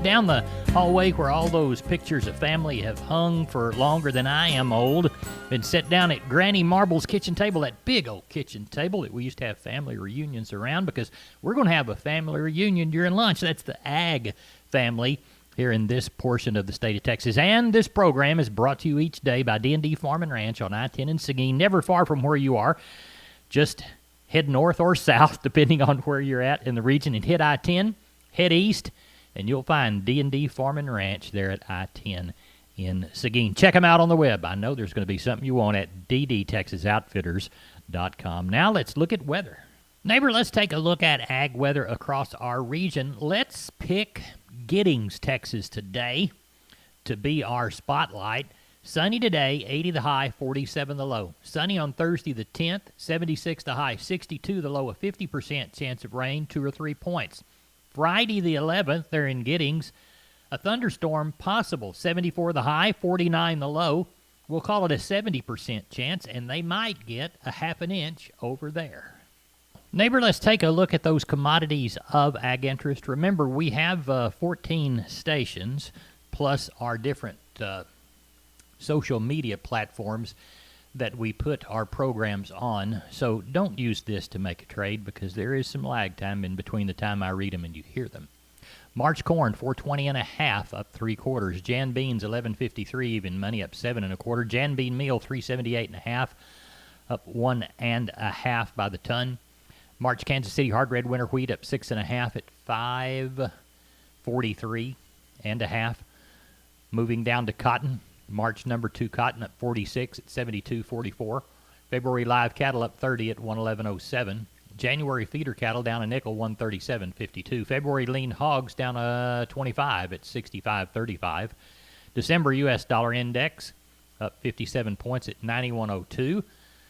down the hallway where all those pictures of family have hung for longer than I am old. Been set down at Granny Marble's kitchen table, that big old kitchen table that we used to have family reunions around, because we're going to have a family reunion during lunch. That's the Ag family here in this portion of the state of Texas. And this program is brought to you each day by D&D Farm and Ranch on I-10 in Seguin, never far from where you are. Just head north or south, depending on where you're at in the region, and hit I-10, head east, and you'll find D&D Farm and Ranch there at I-10 in Seguin. Check them out on the web. I know there's going to be something you want at ddtexasoutfitters.com. Now let's look at weather. Neighbor, let's take a look at ag weather across our region. Let's pick Giddings, Texas today to be our spotlight. Sunny today, 80 the high, 47 the low. Sunny on Thursday the 10th, 76 the high, 62 the low, a 50% chance of rain, 2 or 3 points. Friday the 11th, they're in Giddings, a thunderstorm possible, 74 the high, 49 the low. We'll call it a 70% chance, and they might get a half an inch over there. Neighbor, let's take a look at those commodities of ag interest. Remember, we have 14 stations, plus our different social media platforms that we put our programs on. So don't use this to make a trade, because there is some lag time in between the time I read them and you hear them. March corn, 420 and a half, up 3/4. Jan beans, 11.53, even money, up 7 1/4. Jan bean meal, 378 and a half, up 1 1/2 by the ton. March Kansas City hard red winter wheat, up 6 1/2 at 5.43 and a half. Moving down to cotton. March number 2 cotton up 46 at 72.44. February live cattle up 30 at 111.07. January feeder cattle down a nickel, 137.52. February lean hogs down 25 at 65.35. December U.S. dollar index up 57 points at 91.02.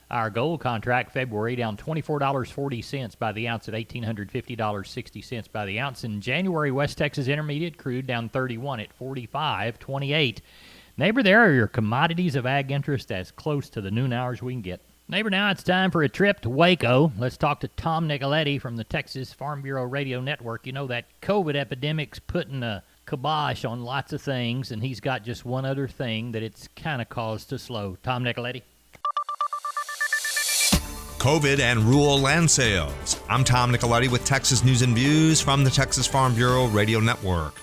Our gold contract February down $24.40 by the ounce at $1,850.60 by the ounce. In January, West Texas Intermediate crude down 31 at 45.28. Neighbor, there are your commodities of ag interest as close to the noon hours we can get. Neighbor, now it's time for a trip to Waco. Let's talk to Tom Nicoletti from the Texas Farm Bureau Radio Network. You know, that COVID epidemic's putting a kibosh on lots of things, and he's got just one other thing that it's kind of caused to slow. Tom Nicoletti. COVID and rural land sales. I'm Tom Nicoletti with Texas News and Views from the Texas Farm Bureau Radio Network.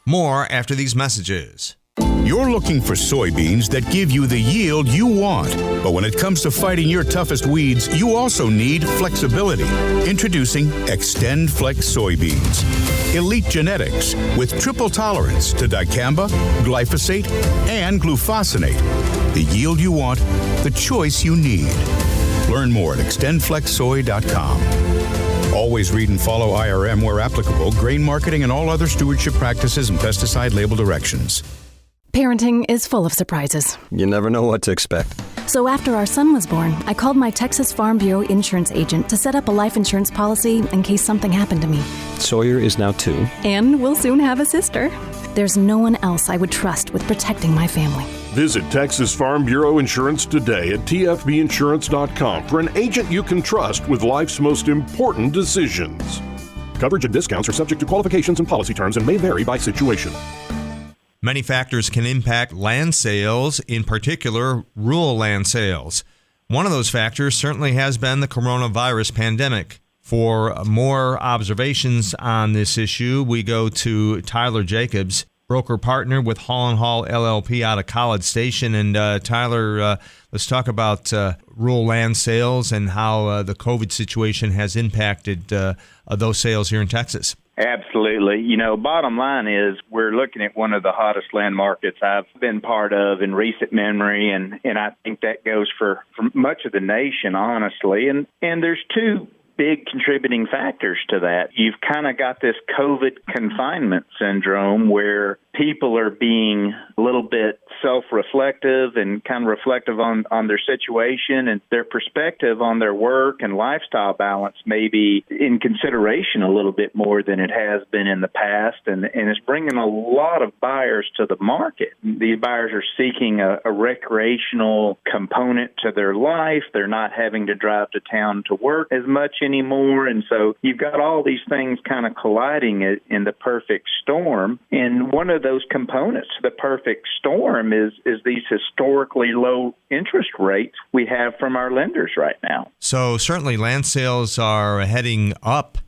More after these messages. You're looking for soybeans that give you the yield you want. But when it comes to fighting your toughest weeds, you also need flexibility. Introducing Extend Flex soybeans. Elite genetics with triple tolerance to dicamba, glyphosate, and glufosinate. The yield you want, the choice you need. Learn more at extendflexsoy.com. Always read and follow IRM where applicable, grain marketing, and all other stewardship practices and pesticide label directions. Parenting is full of surprises. You never know what to expect. So after our son was born, I called my Texas Farm Bureau insurance agent to set up a life insurance policy in case something happened to me. Sawyer is now 2. And we'll soon have a sister. There's no one else I would trust with protecting my family. Visit Texas Farm Bureau Insurance today at tfbinsurance.com for an agent you can trust with life's most important decisions. Coverage and discounts are subject to qualifications and policy terms and may vary by situation. Many factors can impact land sales, in particular rural land sales. One of those factors certainly has been the coronavirus pandemic. For more observations on this issue, we go to Tyler Jacobs, broker partner with Hall & Hall LLP out of College Station. And Tyler, let's talk about rural land sales and how the COVID situation has impacted those sales here in Texas. Absolutely. You know, bottom line is we're looking at one of the hottest land markets I've been part of in recent memory, and I think that goes for much of the nation, honestly. And there's two big contributing factors to that. You've kind of got this COVID confinement syndrome where people are being a little bit self-reflective and kind of reflective on their situation and their perspective on their work and lifestyle balance may be in consideration a little bit more than it has been in the past, and it's bringing a lot of buyers to the market. These buyers are seeking a recreational component to their life. They're not having to drive to town to work as much anymore, and so you've got all these things kind of colliding in the perfect storm. And one of those components to the perfect storm is these historically low interest rates we have from our lenders right now. So certainly land sales are heading up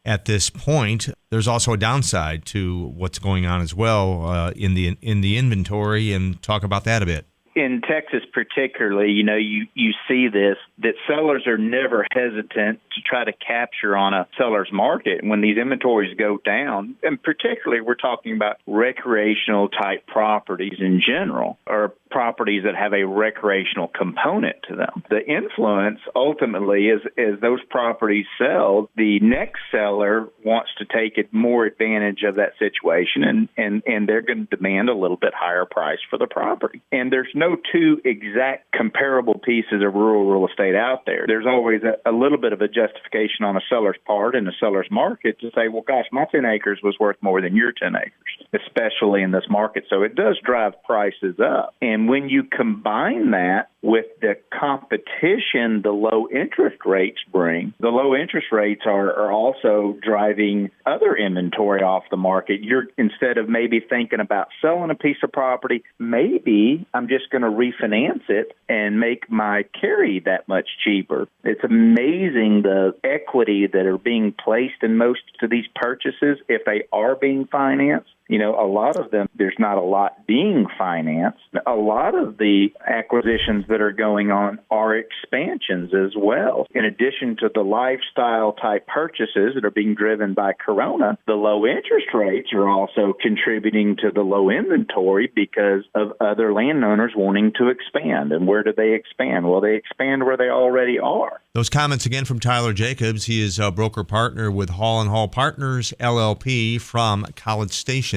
at this point. There's also a downside to what's going on as well in the inventory, and talk about that a bit. In Texas particularly, you see this, that sellers are never hesitant to try to capture on a seller's market when these inventories go down. And particularly we're talking about recreational type properties in general, or properties that have a recreational component to them. The influence ultimately is as those properties sell, the next seller wants to take more advantage of that situation, and they're going to demand a little bit higher price for the property. And there's no two exact comparable pieces of rural real estate out there. There's always a little bit of a justification on a seller's part in a seller's market to say, well, gosh, my 10 acres was worth more than your 10 acres, especially in this market. So it does drive prices up. And when you combine that with the competition the low interest rates bring, the low interest rates are also driving other inventory off the market. You're, instead of maybe thinking about selling a piece of property, maybe I'm just going to refinance it and make my carry that much cheaper. It's amazing the equity that are being placed in most of these purchases if they are being financed. A lot of them, there's not a lot being financed. A lot of the acquisitions that are going on are expansions as well. In addition to the lifestyle type purchases that are being driven by Corona, the low interest rates are also contributing to the low inventory because of other landowners wanting to expand. And where do they expand? Well, they expand where they already are. Those comments again from Tyler Jacobs. He is a broker partner with Hall & Hall Partners, LLP, from College Station.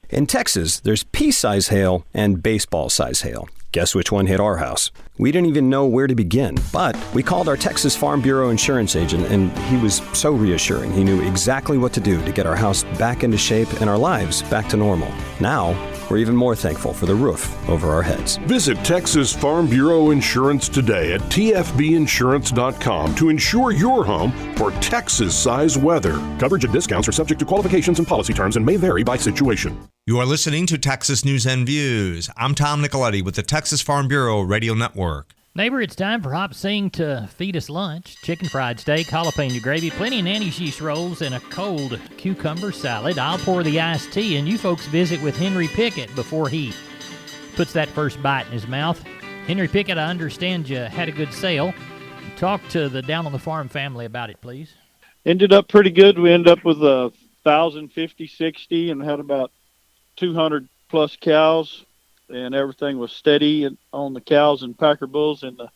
In Texas, there's pea-size hail and baseball-size hail. Guess which one hit our house? We didn't even know where to begin, but we called our Texas Farm Bureau insurance agent, and he was so reassuring. He knew exactly what to do to get our house back into shape and our lives back to normal. Now, we're even more thankful for the roof over our heads. Visit Texas Farm Bureau Insurance today at tfbinsurance.com to insure your home for Texas-size weather. Coverage and discounts are subject to qualifications and policy terms and may vary by situation. You are listening to Texas News and Views. I'm Tom Nicoletti with the Texas Farm Bureau Radio Network. Neighbor, it's time for Hop Sing to feed us lunch. Chicken fried steak, jalapeno gravy, plenty of nanny cheese rolls, and a cold cucumber salad. I'll pour the iced tea, and you folks visit with Henry Pickett before he puts that first bite in his mouth. Henry Pickett, I understand you had a good sale. Talk to the Down on the Farm family about it, please. Ended up pretty good. We ended up with 1,050, 60, and had about 200 plus cows, and everything was steady on the cows and Packer bulls, and the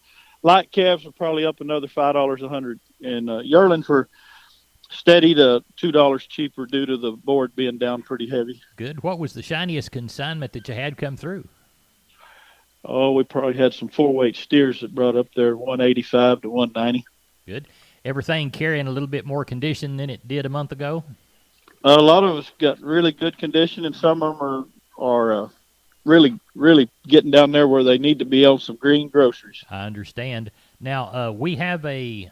light calves are probably up another $5 a hundred, and yearlings were steady to $2 cheaper due to the board being down pretty heavy. Good. What was the shiniest consignment that you had come through? Oh, we probably had some 4-weight steers that brought up there 185 to 190. Good. Everything carrying a little bit more condition than it did a month ago? A lot of us got really good condition, and some of them are really, really getting down there where they need to be on some green groceries. I understand. Now, we have a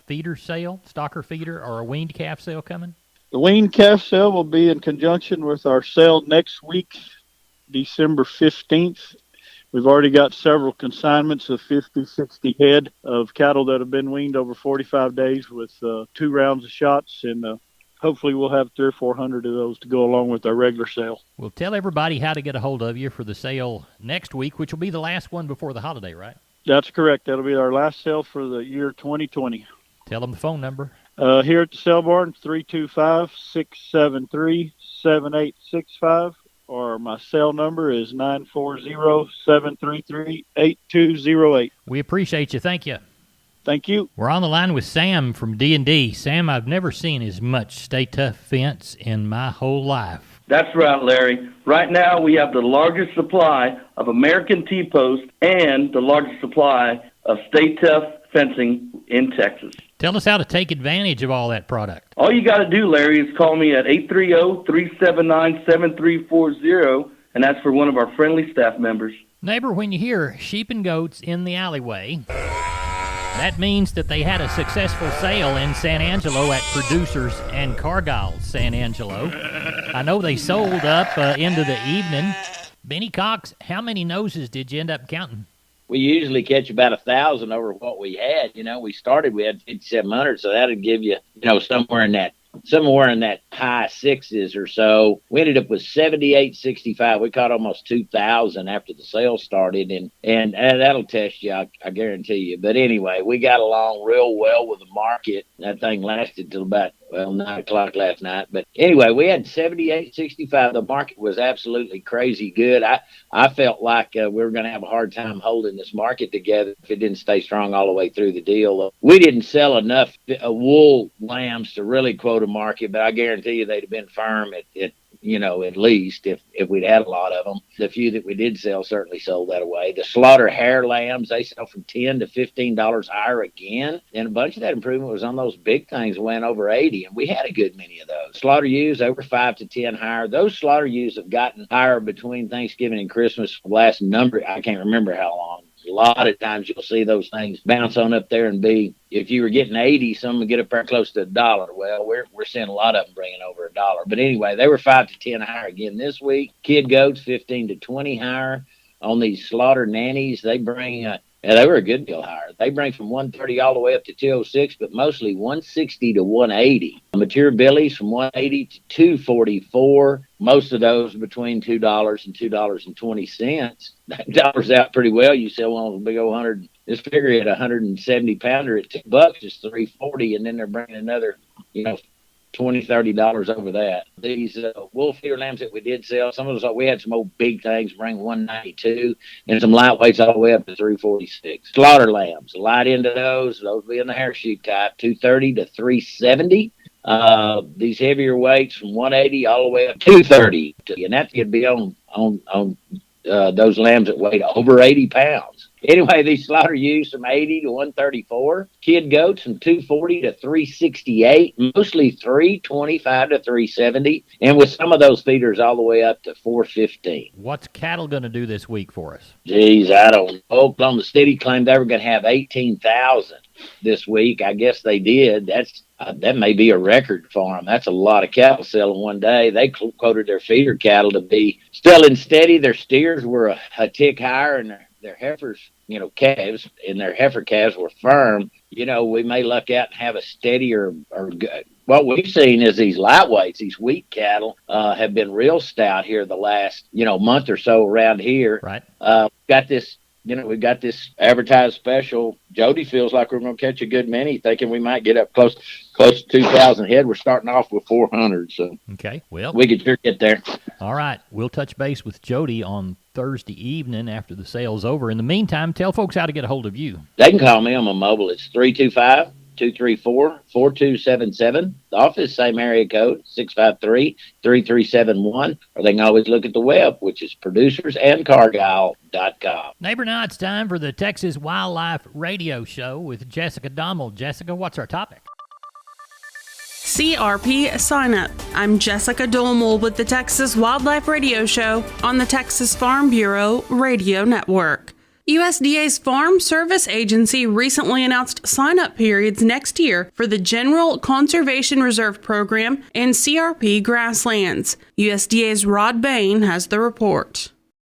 feeder sale, stocker feeder, or a weaned calf sale coming? The weaned calf sale will be in conjunction with our sale next week, December 15th. We've already got several consignments of 50, 60 head of cattle that have been weaned over 45 days with 2 rounds of shots, and hopefully we'll have 300 or 400 of those to go along with our regular sale. Well, tell everybody how to get a hold of you for the sale next week, which will be the last one before the holiday, right? That's correct. That'll be our last sale for the year 2020. Tell them the phone number. Here at the sale barn, 325-673-7865, or my cell number is 940-733-8208. We appreciate you. Thank you. Thank you. We're on the line with Sam from D&D. Sam, I've never seen as much Stay Tough fence in my whole life. That's right, Larry. Right now, we have the largest supply of American T-posts and the largest supply of Stay Tough fencing in Texas. Tell us how to take advantage of all that product. All you got to do, Larry, is call me at 830-379-7340, and that's for one of our friendly staff members. Neighbor, when you hear sheep and goats in the alleyway, that means that they had a successful sale in San Angelo at Producers and Cargill San Angelo. I know they sold up into the evening. Benny Cox, how many noses did you end up counting? We usually catch about 1,000 over what we had. We started, we had 5,700, so that'd give you, somewhere in that high sixes or so. We ended up with 78.65. We caught almost 2,000 after the sale started, and that'll test you, I guarantee you. But anyway, we got along real well with the market. That thing lasted till about 9 o'clock last night. But anyway, we had 78.65. The market was absolutely crazy good. I felt like we were going to have a hard time holding this market together if it didn't stay strong all the way through the deal. We didn't sell enough wool lambs to really quote a market, but I guarantee you they'd have been firm at least if we'd had a lot of them. The few that we did sell certainly sold that away. The slaughter hair lambs, they sell from $10 to $15 higher again. And a bunch of that improvement was on those big things went over 80, and we had a good many of those. Slaughter ewes over 5 to 10 higher. Those slaughter ewes have gotten higher between Thanksgiving and Christmas last number. I can't remember how long. A lot of times you'll see those things bounce on up there and be, if you were getting 80, some would get up there close to $1. Well, we're seeing a lot of them bringing over $1. But anyway, they were 5 to 10 higher again this week. Kid goats 15 to 20 higher. On these slaughter nannies, they bring they were a good deal higher. They bring from 130 all the way up to 206, but mostly 160 to 180. Mature billies from 180 to 244. Most of those between $2 and $2.20. That dollar's out pretty well. You sell one with a big old 100. This figure at 170 pounder at $2 is $340, and then they're bringing another, $20-$30 over that. These wool feeder lambs that we did sell, some of those, we had some old big things bring 192, and some lightweights all the way up to 346. Slaughter lambs, light into those being the hair sheep type, 230 to 370. These heavier weights from 180 all the way up to 230, and that could be on those lambs that weighed over 80 pounds. Anyway, these slaughter ewes from 80 to 134. Kid goats from 240 to 368. Mostly 325 to 370. And with some of those feeders all the way up to 415. What's cattle going to do this week for us? Geez, I don't know. Oklahoma City claimed they were going to have 18,000 this week. I guess they did. That may be a record for them. That's a lot of cattle selling one day. They quoted their feeder cattle to be selling steady. Their steers were a tick higher, and their heifers, calves, and their heifer calves were firm. We may luck out and have a steadier or good. What we've seen is these lightweights, these wheat cattle, have been real stout here the last, month or so around here. Right. We've got this advertised special. Jody feels like we're going to catch a good many, thinking we might get up close to 2,000 head. We're starting off with 400, so okay, well, we could sure get there. All right, we'll touch base with Jody on Thursday evening after the sale's over. In the meantime, tell folks how to get a hold of you. They can call me on my mobile. It's 325-234-4277. The office, same area code, 653-3371. Or they can always look at the web, which is producersandcargill.com. Neighbor, now it's time for the Texas Wildlife Radio Show with Jessica Dommel. Jessica, what's our topic? CRP Sign Up. I'm Jessica Dommel with the Texas Wildlife Radio Show on the Texas Farm Bureau Radio Network. USDA's Farm Service Agency recently announced sign-up periods next year for the General Conservation Reserve Program and CRP grasslands. USDA's Rod Bain has the report.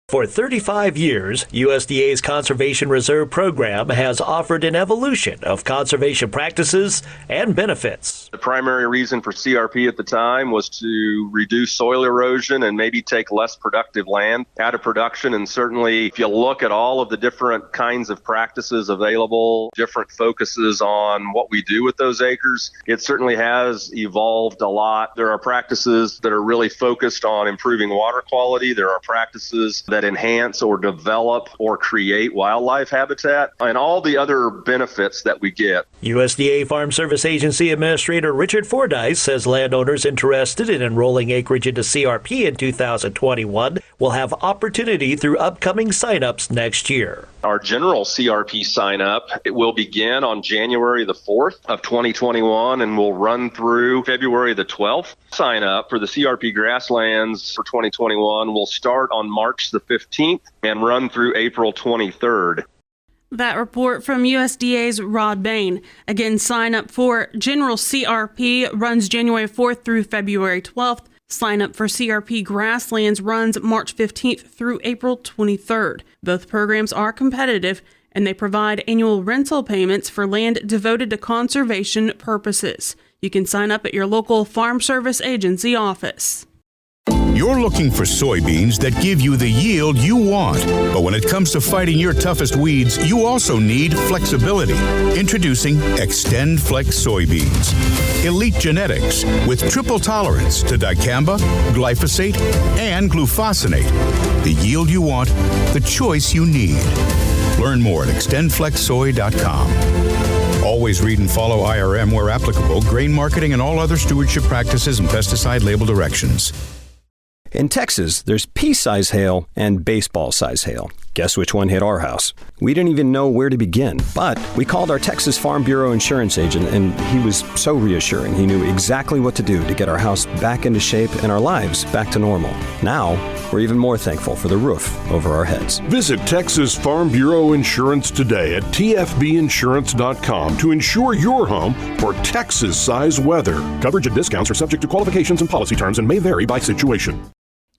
For 35 years, USDA's Conservation Reserve Program has offered an evolution of conservation practices and benefits. The primary reason for CRP at the time was to reduce soil erosion and maybe take less productive land out of production. And certainly, if you look at all of the different kinds of practices available, different focuses on what we do with those acres, it certainly has evolved a lot. There are practices that are really focused on improving water quality. There are practices that that enhance or develop or create wildlife habitat, and all the other benefits that we get. USDA Farm Service Agency Administrator Richard Fordyce says landowners interested in enrolling acreage into CRP in 2021 will have opportunity through upcoming sign-ups next year. Our general CRP sign-up, it will begin on January the 4th of 2021 and will run through February the 12th. Sign-up for the CRP grasslands for 2021 will start on March the 15th and run through April 23rd. That report from USDA's Rod Bain. Again, sign up for General CRP runs January 4th through February 12th. Sign up for CRP Grasslands runs March 15th through April 23rd. Both programs are competitive, and they provide annual rental payments for land devoted to conservation purposes. You can sign up at your local Farm Service Agency office. You're looking for soybeans that give you the yield you want. But when it comes to fighting your toughest weeds, you also need flexibility. Introducing Extend Flex soybeans. Elite genetics with triple tolerance to dicamba, glyphosate, and glufosinate. The yield you want, the choice you need. Learn more at extendflexsoy.com. Always read and follow IRM where applicable, grain marketing, and all other stewardship practices and pesticide label directions. In Texas, there's pea-size hail and baseball-size hail. Guess which one hit our house? We didn't even know where to begin, but we called our Texas Farm Bureau insurance agent, and he was so reassuring. He knew exactly what to do to get our house back into shape and our lives back to normal. Now, we're even more thankful for the roof over our heads. Visit Texas Farm Bureau Insurance today at tfbinsurance.com to insure your home for Texas-size weather. Coverage and discounts are subject to qualifications and policy terms and may vary by situation.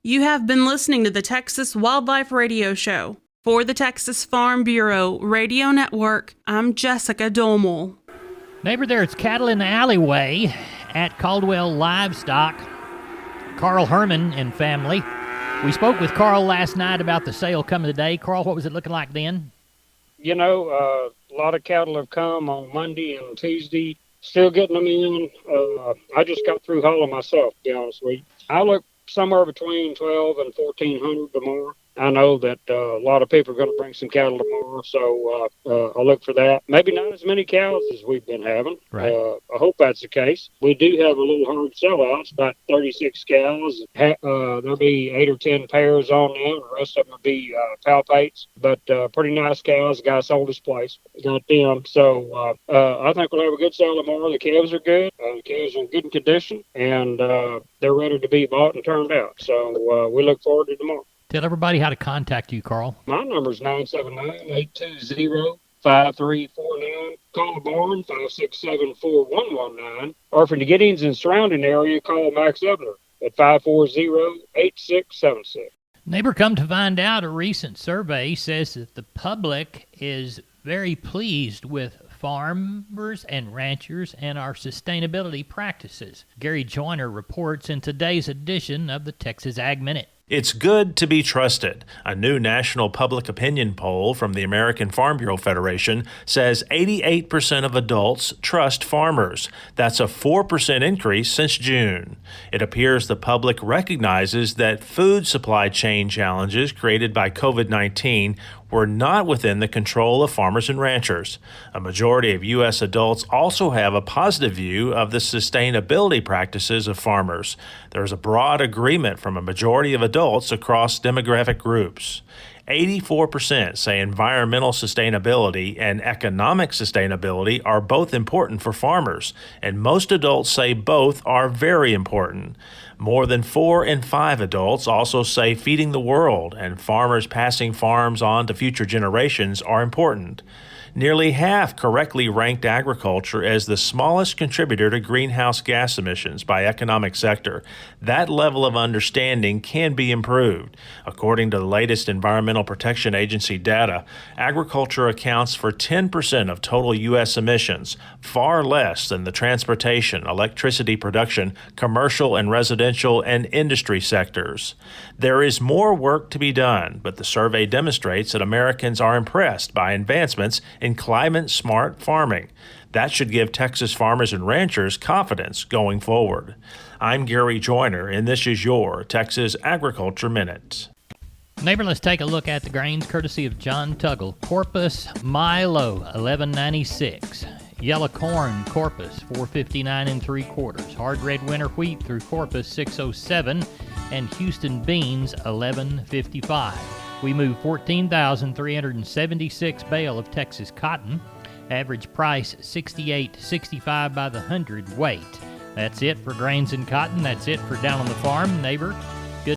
You have been listening to the Texas Wildlife Radio Show. For the Texas Farm Bureau Radio Network, I'm Jessica Domel. Neighbor, there's cattle in the alleyway at Caldwell Livestock. Carl Herman and family. We spoke with Carl last night about the sale coming today. Carl, what was it looking like then? You know, a lot of cattle have come on Monday and Tuesday. Still getting them in. I just got through hauling myself, to be honest with you. I look somewhere between 12 and 1,400 tomorrow. I know that a lot of people are going to bring some cattle tomorrow, so I'll look for that. Maybe not as many cows as we've been having. Right. I hope that's the case. We do have a little herd sellouts, about 36 cows. There'll be 8 or 10 pairs on them. The rest of them will be palpates, but pretty nice cows. The guy sold his place. Got them. So I think we'll have a good sale tomorrow. The calves are good. The calves are in good condition, and they're ready to be bought and turned out. So we look forward to tomorrow. Tell everybody how to contact you, Carl. My number is 979-820-5349. Call the barn, 567-4119. Or for the Giddings and surrounding area, call Max Ebner at 540-8676. Neighbor, come to find out, a recent survey says that the public is very pleased with farmers and ranchers and our sustainability practices. Gary Joyner reports in today's edition of the Texas Ag Minute. It's good to be trusted. A new national public opinion poll from the American Farm Bureau Federation says 88% of adults trust farmers. That's a 4% increase since June. It appears the public recognizes that food supply chain challenges created by COVID-19 were not within the control of farmers and ranchers. A majority of U.S. adults also have a positive view of the sustainability practices of farmers. There's a broad agreement from a majority of adults across demographic groups. 84% say environmental sustainability and economic sustainability are both important for farmers, and most adults say both are very important. More than 4 in 5 adults also say feeding the world and farmers passing farms on to future generations are important. Nearly half correctly ranked agriculture as the smallest contributor to greenhouse gas emissions by economic sector. That level of understanding can be improved. According to the latest Environmental Protection Agency data, agriculture accounts for 10% of total U.S. emissions, far less than the transportation, electricity production, commercial and residential, and industry sectors. There is more work to be done, but the survey demonstrates that Americans are impressed by advancements in climate-smart farming. That should give Texas farmers and ranchers confidence going forward. I'm Gary Joyner, and this is your Texas Agriculture Minute. Neighbor, let's take a look at the grains courtesy of John Tuggle. Corpus Milo, $11.96. Yellow corn, Corpus, $4.59 3/4. Hard red winter wheat through Corpus, $6.07. And Houston beans, $11.55. We moved 14,376 bale of Texas cotton. Average price, $68.65 by the hundredweight. That's it for grains and cotton. That's it for Down on the Farm. Neighbor,